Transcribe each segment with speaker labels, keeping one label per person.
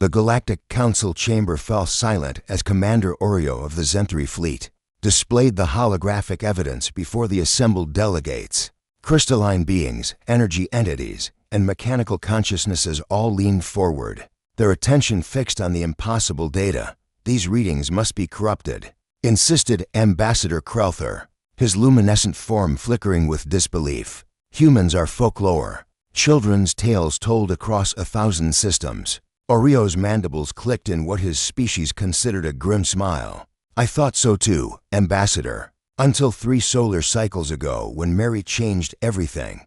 Speaker 1: The Galactic Council chamber fell silent as Commander Oreo of the Zenthri fleet displayed the holographic evidence before the assembled delegates. Crystalline beings, energy entities, and mechanical consciousnesses all leaned forward, their attention fixed on the impossible data. These readings must be corrupted, insisted Ambassador Krelther, his luminescent form flickering with disbelief. Humans are folklore, children's tales told across 1,000 systems. Oreo's mandibles clicked in what his species considered a grim smile. I thought so too, Ambassador. Until 3 solar cycles ago when Mary changed everything.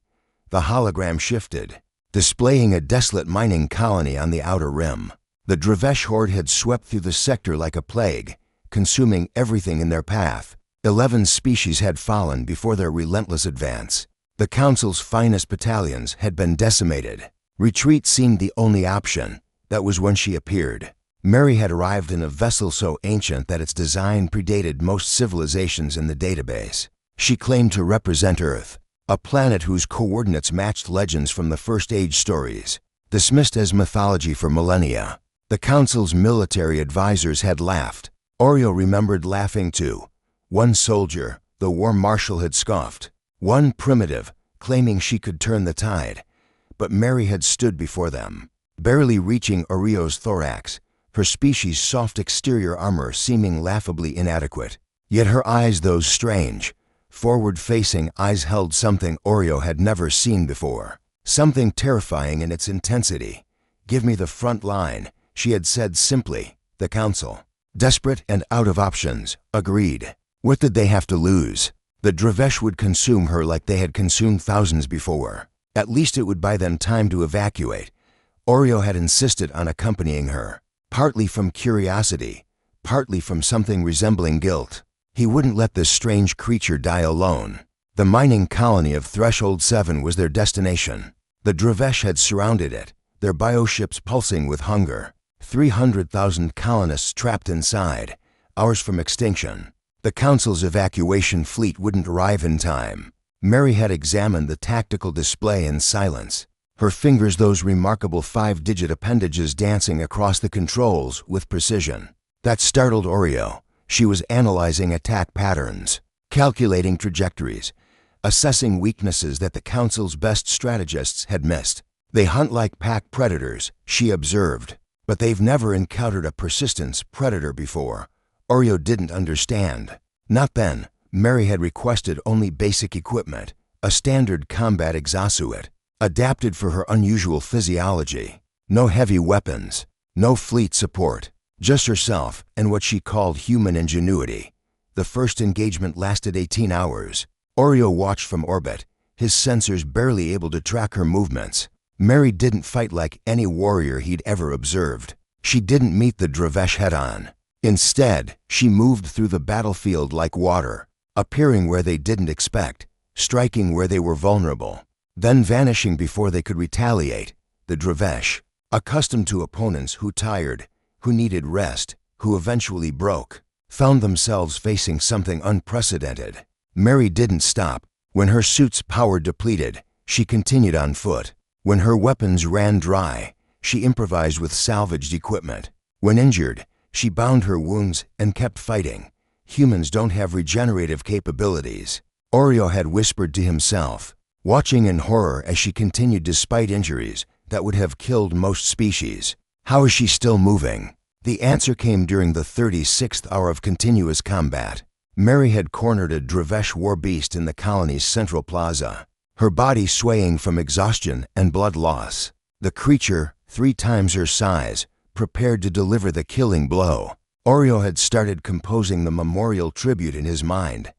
Speaker 1: The hologram shifted, displaying a desolate mining colony on the outer rim. The Dravesh horde had swept through the sector like a plague, consuming everything in their path. 11 species had fallen before their relentless advance. The Council's finest battalions had been decimated. Retreat seemed the only option. That was when she appeared. Mary had arrived in a vessel so ancient that its design predated most civilizations in the database. She claimed to represent Earth, a planet whose coordinates matched legends from the First Age stories, dismissed as mythology for millennia. The Council's military advisors had laughed. Oreo remembered laughing too. One soldier, the war marshal, had scoffed. One primitive, claiming she could turn the tide. But Mary had stood before them, barely reaching Oreo's thorax, her species' soft exterior armor seeming laughably inadequate. Yet her eyes, those strange, forward-facing eyes, held something Oreo had never seen before. Something terrifying in its intensity. "Give me the front line," she had said simply. The Council, desperate and out of options, agreed. What did they have to lose? The Dravesh would consume her like they had consumed thousands before. At least it would buy them time to evacuate. Oreo had insisted on accompanying her, partly from curiosity, partly from something resembling guilt. He wouldn't let this strange creature die alone. The mining colony of Threshold 7 was their destination. The Dravesh had surrounded it, their bioships pulsing with hunger. 300,000 colonists trapped inside, hours from extinction. The Council's evacuation fleet wouldn't arrive in time. Mary had examined the tactical display in silence, her fingers those remarkable 5-digit appendages dancing across the controls with precision. That startled Oreo. She was analyzing attack patterns, calculating trajectories, assessing weaknesses that the Council's best strategists had missed. They hunt like pack predators, she observed, but they've never encountered a persistence predator before. Oreo didn't understand. Not then. Mary had requested only basic equipment, a standard combat exosuit, adapted for her unusual physiology. No heavy weapons, no fleet support, just herself and what she called human ingenuity. The first engagement lasted 18 hours. Oreo watched from orbit, his sensors barely able to track her movements. Mary didn't fight like any warrior he'd ever observed. She didn't meet the Dravesh head-on. Instead, she moved through the battlefield like water, appearing where they didn't expect, striking where they were vulnerable, then vanishing before they could retaliate. The Dravesh, accustomed to opponents who tired, who needed rest, who eventually broke, found themselves facing something unprecedented. Mary didn't stop. When her suit's power depleted, she continued on foot. When her weapons ran dry, she improvised with salvaged equipment. When injured, she bound her wounds and kept fighting. Humans don't have regenerative capabilities, Oreo had whispered to himself, watching in horror as she continued despite injuries that would have killed most species. How is she still moving? The answer came during the 36th hour of continuous combat. Mary had cornered a Dravesh war beast in the colony's central plaza, her body swaying from exhaustion and blood loss. The creature, 3 times her size, prepared to deliver the killing blow. Oreo had started composing the memorial tribute in his mind.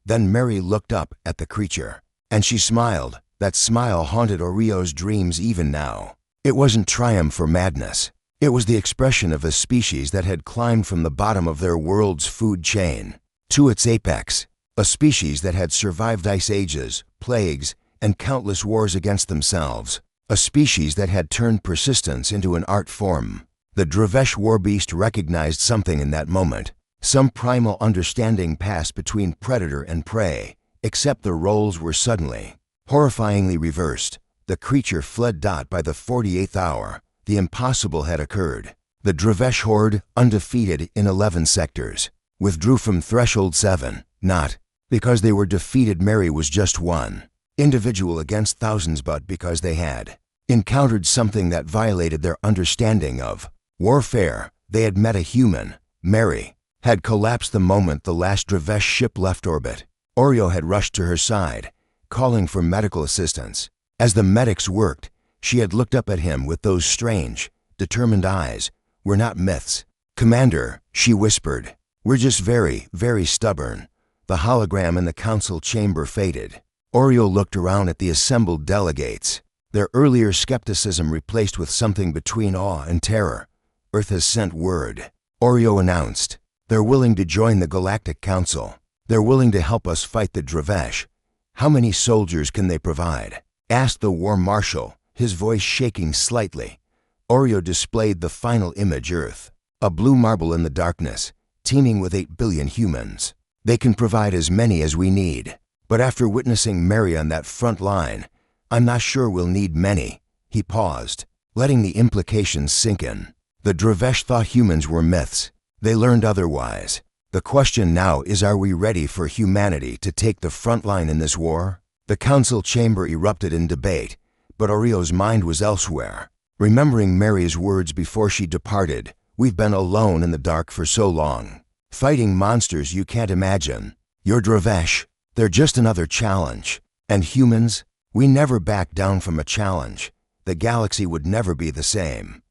Speaker 1: Then Mary looked up at the creature, and she smiled. That smile haunted Oreo's dreams even now. It wasn't triumph or madness. It was the expression of a species that had climbed from the bottom of their world's food chain to its apex, a species that had survived ice ages, plagues, and countless wars against themselves, a species that had turned persistence into an art form. The Dravesh warbeast recognized something in that moment. Some primal understanding passed between predator and prey, except the roles were suddenly, horrifyingly reversed. The creature fled. By the 48th hour, the impossible had occurred. The Dravesh horde, undefeated in 11 sectors, withdrew from Threshold 7, not because they were defeated. Mary was just one individual against thousands, but because they had encountered something that violated their understanding of warfare. They had met a human. Mary had collapsed the moment the last Dravesh ship left orbit. Oreo had rushed to her side, calling for medical assistance. As the medics worked, she had looked up at him with those strange, determined eyes. "We're not myths, Commander," she whispered. "We're just very, very stubborn." The hologram in the council chamber faded. Oreo looked around at the assembled delegates, their earlier skepticism replaced with something between awe and terror. "Earth has sent word," Oreo announced. "They're willing to join the Galactic Council. They're willing to help us fight the Dravesh." "How many soldiers can they provide?" asked the War Marshal, his voice shaking slightly. Oreo displayed the final image: Earth, a blue marble in the darkness, teeming with 8 billion humans. "They can provide as many as we need. But after witnessing Mary on that front line, I'm not sure we'll need many." He paused, letting the implications sink in. The Dravesh thought humans were myths. They learned otherwise. The question now is, are we ready for humanity to take the front line in this war? The council chamber erupted in debate, but Oreo's mind was elsewhere. Remembering Mary's words before she departed, "We've been alone in the dark for so long, fighting monsters you can't imagine. Your Dravesh, they're just another challenge. And humans, we never back down from a challenge. The galaxy would never be the same."